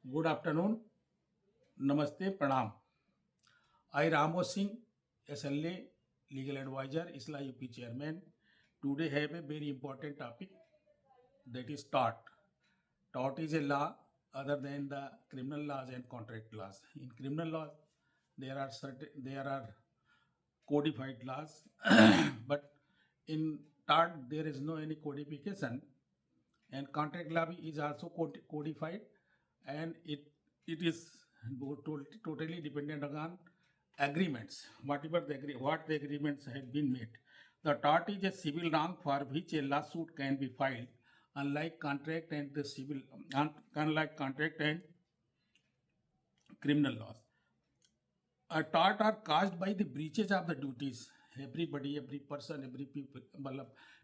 Good afternoon. Namaste. Pranam. I Ramo Singh, SLA, legal advisor, Isla UP chairman. Today have a very important topic, that is tort. Tort is a law other than the criminal laws and contract laws. In criminal law, there are codified laws, but in tort there is no any codification, and contract law is also codified, and it is totally dependent on agreements, whatever what the agreements have been made. The tort is a civil wrong for which a lawsuit can be filed, unlike contract and the civil unlike contract and criminal laws. A tort are caused by the breaches of the duties. Everybody, every person, every people,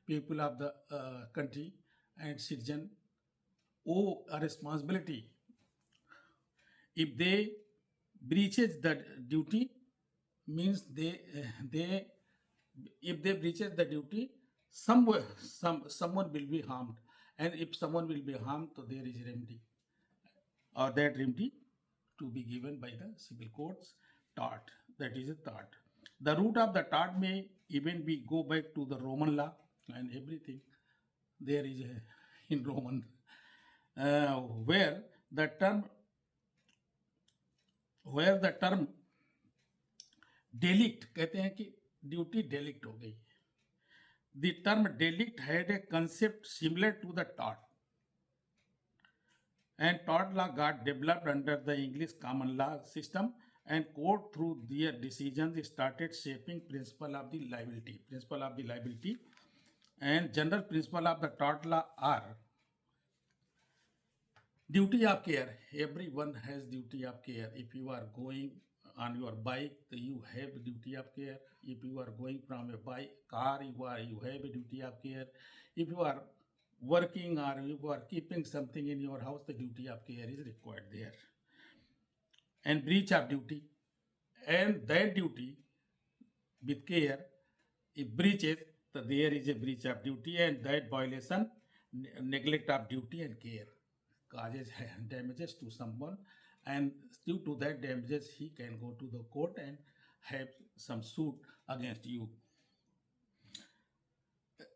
people of the country and citizen owe a responsibility. If they breaches the duty, means they if they breaches the duty, someone will be harmed, and if someone will be harmed, so there is a remedy, or that remedy to be given by the civil courts. Tort, that is a tort. The root of the tort may even be go back to the Roman law, and everything there is a, in Roman, where the term where the term डेलिक्ट कहते हैं कि duty delict हो गई. The term delict had a concept similar to the tort, and tort law got developed under the English common law system, and court through their decisions started shaping principle of the liability. And general principle of the tort law are duty of care. Everyone has duty of care. If you are going on your bike, you have duty of care. If you are going from a car, you have a duty of care. If you are working or you are keeping something in your house, the duty of care is required there. And breach of duty, and that duty with care, if breaches, so there is a breach of duty, and that violation, neglect of duty and care, causes damages to someone, and due to that damages he can go to the court and have some suit against you.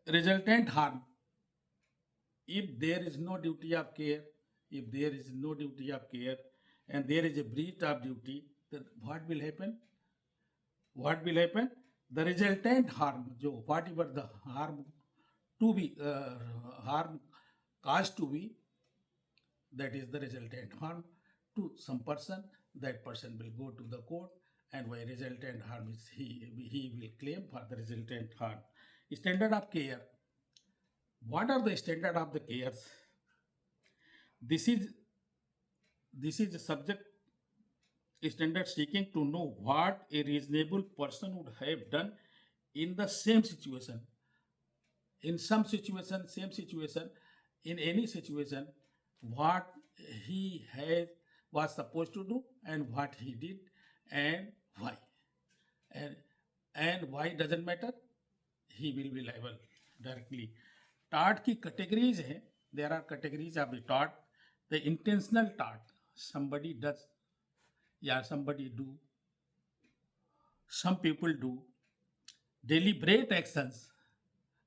Resultant harm, if there is no duty of care, if there is no duty of care and there is a breach of duty, then what will happen? What will happen? The resultant harm, whatever the harm to be harm caused to be, that is the resultant harm to some person. That person will go to the court, and why resultant harm is he will claim for the resultant harm. Standard of care. What are the standard of the cares? This is a subject standard seeking to know what a reasonable person would have done in the same situation. In some situation, same situation, in any situation, what he was supposed to do and what he did, and why. And why doesn't matter, he will be liable directly. Tort की categories हैं. There are categories of the tort. The intentional tort, somebody does, somebody do, some people do. Deliberate actions,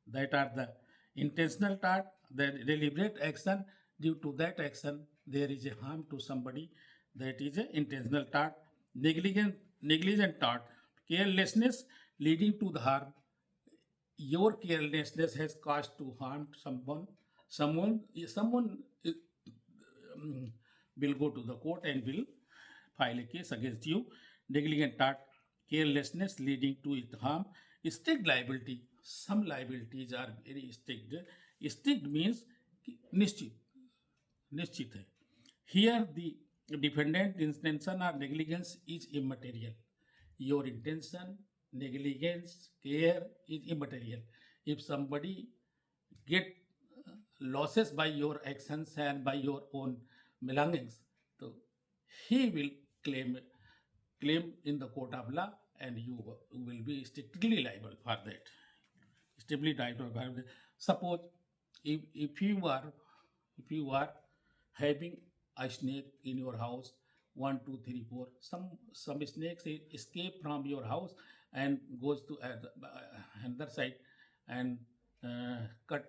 that are the intentional tort. The deliberate action, due to that action there is a harm to somebody, that is a intentional tort. Negligent tort, carelessness leading to the harm. Your carelessness has caused to harm someone will go to the court and will file a case against you. Negligent tort, carelessness leading to it harm. Strict liability, some liabilities are very strict. Strict means निश्चित है. Here the defendant intention or negligence is immaterial. Your intention, negligence, care is immaterial. If somebody get losses by your actions and by your own belongings, so he will claim in the court of law, and you will be strictly liable for that. Strictly liable for that. Suppose if you are having a snake in your house. One, two, three, four. Some snakes escape from your house and goes to another side and cut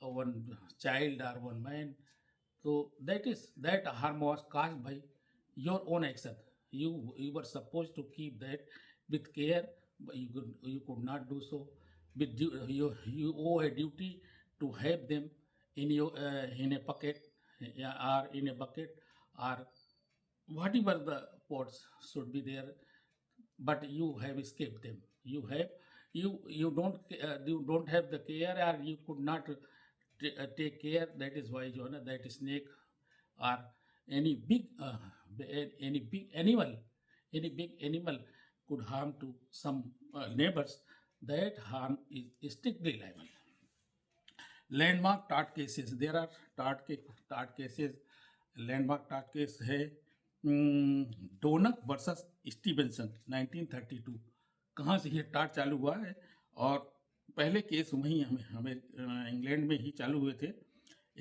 one child or one man. So that harm was caused by your own action. You were supposed to keep that with care, but you could not do so. You owe a duty to have them in a bucket, yeah, or in a bucket, or whatever the pots should be there, but you have escaped them. You don't have the care, or you could not take care. That is why, Jonah, that snake or any big any big animal any big animal could harm to some neighbors. That harm is strictly liable. Landmark टाट cases, there are टाट cases. Landmark टाट case है डोनक versus Stevenson 1932. कहाँ से ये टाट चालू हुआ है? और पहले केस वहीं हमें इंग्लैंड में ही चालू हुए थे.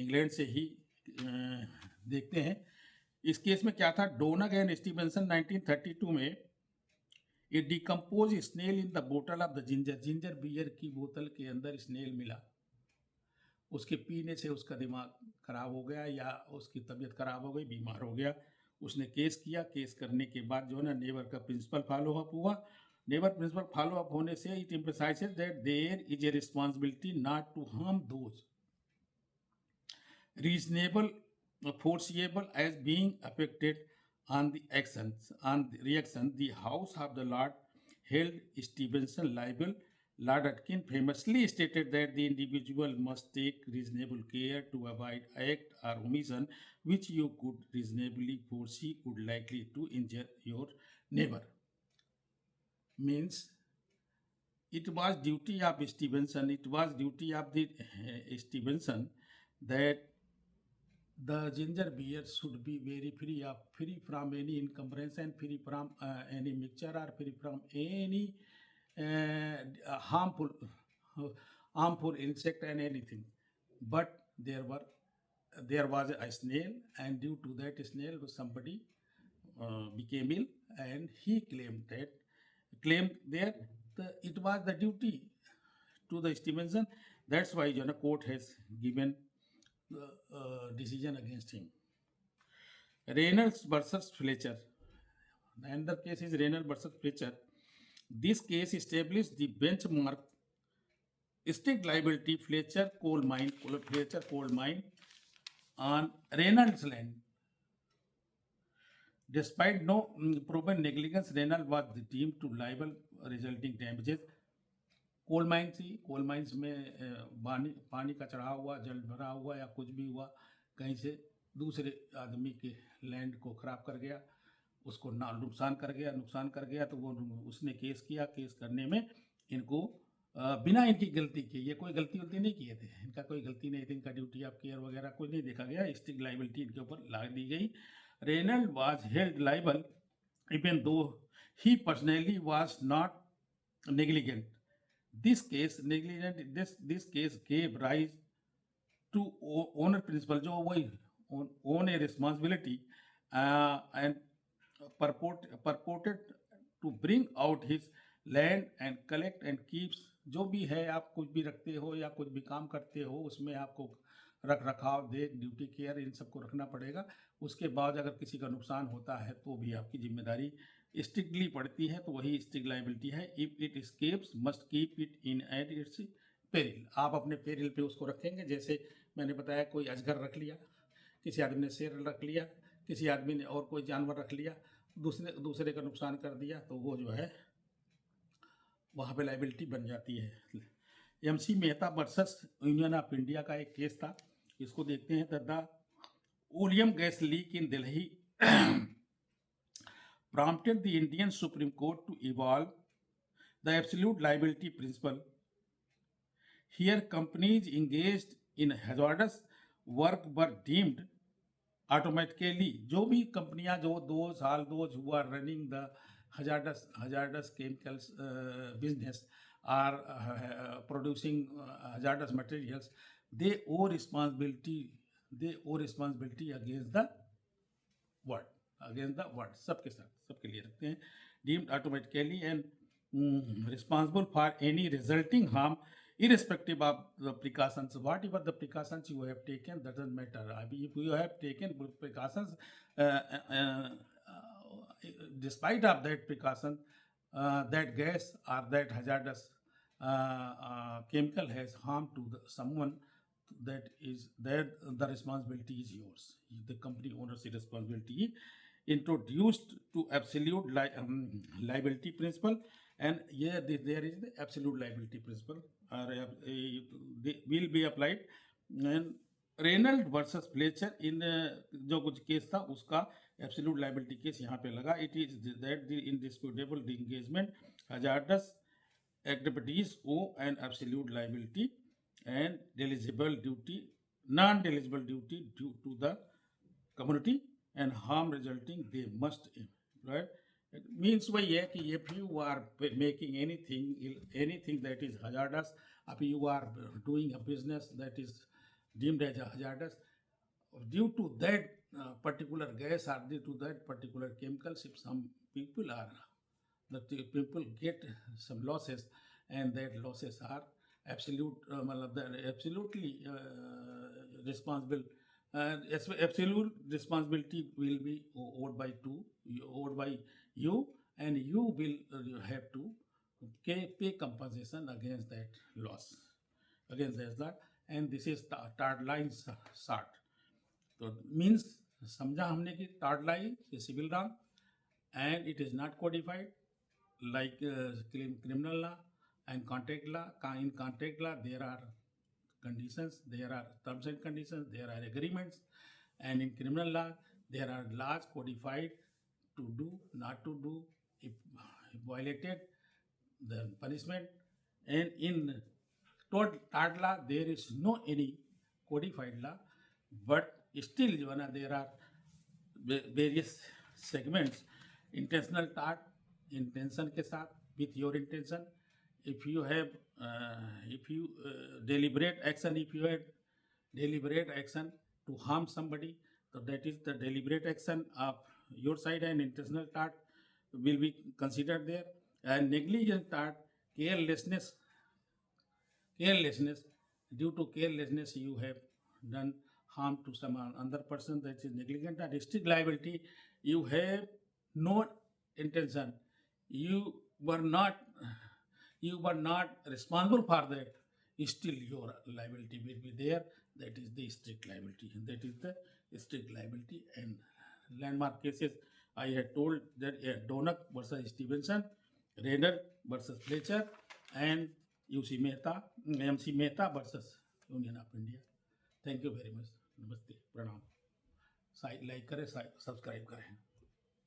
इंग्लैंड से ही देखते हैं. इस केस में क्या था? डोनक एंड स्टीवेंसन 1932 में ए डिकम्पोज स्नेल इन द बोतल ऑफ द जिंजर बियर की बोतल के अंदर स्नेल मिला. उसके पीने से उसका दिमाग खराब हो गया या उसकी तबीयत खराब हो गई, बीमार हो गया. उसने केस किया. केस करने के बाद जो है ना, नेबर का प्रिंसिपल फॉलो अप हुआ. नेबर प्रिंसिपल फॉलो अप होने से it emphasises that there is a responsibility not to harm those reasonable foreseeable as being affected on the reaction. The House of the Lord held Stevenson liable. Lord Atkin famously stated that the individual must take reasonable care to avoid act or omission which you could reasonably foresee would likely to injure your neighbor. Means it was duty of Stevenson, it was duty of the Stevenson that the ginger beer should be very free from any encumbrance and free from any mixture or free from any harmful insect and anything. But there was a snail, and due to that snail somebody became ill, and he claimed there it was the duty to the Stevenson. That's why the court has given decision against him. Reynolds versus Fletcher. Another case is Reynolds versus Fletcher. This case established the benchmark strict liability Fletcher coal mine on Reynolds land. Despite no proven negligence, Reynolds was deemed to liable resulting damages. Coal mine थी. Coal mines में पानी का चढ़ाव हुआ, जल भरा हुआ या कुछ भी हुआ, कहीं से दूसरे आदमी के लैंड को खराब कर गया, उसको नुकसान कर गया. तो वो उसने केस किया. केस करने में इनको बिना इनकी गलती के, ये कोई गलती नहीं किए थे, इनका कोई गलती नहीं थी, इनका ड्यूटी ऑफ केयर वगैरह कोई नहीं देखा गया. स्ट्रिक्ट लाइबिलिटी इनके ऊपर लगा दी गई. Reynold was held liable even though he personally was not negligent. This case gave rise to owner principle, जो वही own a responsibility and purported to bring out his land and collect and keeps. जो भी है, आप कुछ भी रखते हो या कुछ भी काम करते हो, उसमें आपको रख रखाव, देख, ड्यूटी, केयर, इन सबको रखना पड़ेगा. उसके बाद अगर किसी का नुकसान होता है तो भी आपकी जिम्मेदारी स्ट्रिक्टली पड़ती है. तो वही स्ट्रिक्ट लाइबिलिटी है. If it scapes must keep it in at its peril. आप अपने पेरिल पे उसको रखेंगे. जैसे मैंने बताया, कोई अजगर रख लिया, किसी आदमी ने शेर रख लिया, किसी आदमी ने और कोई जानवर रख लिया, दूसरे का नुकसान कर दिया, तो वो जो है वहाँ पे लाइबिलिटी बन जाती है. MC Mehta versus union of India का एक केस था. इसको देखते हैं. The oleum gas leak in Delhi prompted the Indian Supreme Court to evolve the absolute liability principle. Here, companies engaged in hazardous work were deemed automatically. जो भी कंपनियां जो those who are running the hazardous chemicals business are producing hazardous materials, they owe responsibility they owe responsibility against the word, against the word, सबके साथ सबके लिए रखते हैं. Deemed automatically and responsible for any resulting harm irrespective of the precautions. Whatever the precautions you have taken doesn't matter. If you have taken precautions, uh, uh, despite of that precaution, that gas or that hazardous chemical has harm to someone, that is that the responsibility is yours. The company owner's responsibility introduced to absolute liability principle, and here there is the absolute liability principle they will be applied. And Rylands versus Fletcher इन जो कुछ case था उसका absolute liability case यहाँ पे लगा. It is that the indisputable the engagement hazardous activities owe an absolute liability and deligible duty, non-deligible duty due to the community, and harm resulting they must, right? It means वही है कि if you are making anything that is hazardous, if you are doing a business that is deemed as a hazardous, due to that particular gas or due to that particular chemicals, if some people are the people get some losses, and that losses are absolutely responsible. Absolute responsibility will be owed by you, and you will have to pay compensation against that loss, against that. And this is third line short. तो means समझा हमने कि third line ये civil wrong, and it is not codified like criminal law and contract law. In contract law, there are conditions, there are terms and conditions, there are agreements, and in criminal law, there are laws codified to do, not to do, if violated, the punishment. And in third law, there is no any codified law, but still there are various segments. Intentional tort, intention के साथ, with your intention. If you have deliberate action, if you had deliberate action to harm somebody, so that is the deliberate action of your side, and intentional tort will be considered there. And negligent tort, carelessness, due to carelessness you have done harm to some other person, that is negligent. And strict liability, you have no intention, you were not responsible for that, still your liability will be there. That is the strict liability. And landmark cases I had told that Donak versus Stevenson, Rainer versus Fletcher, and MC Mehta versus Union of India. Thank you very much. नमस्ते, प्रणाम. Like करें, subscribe करें.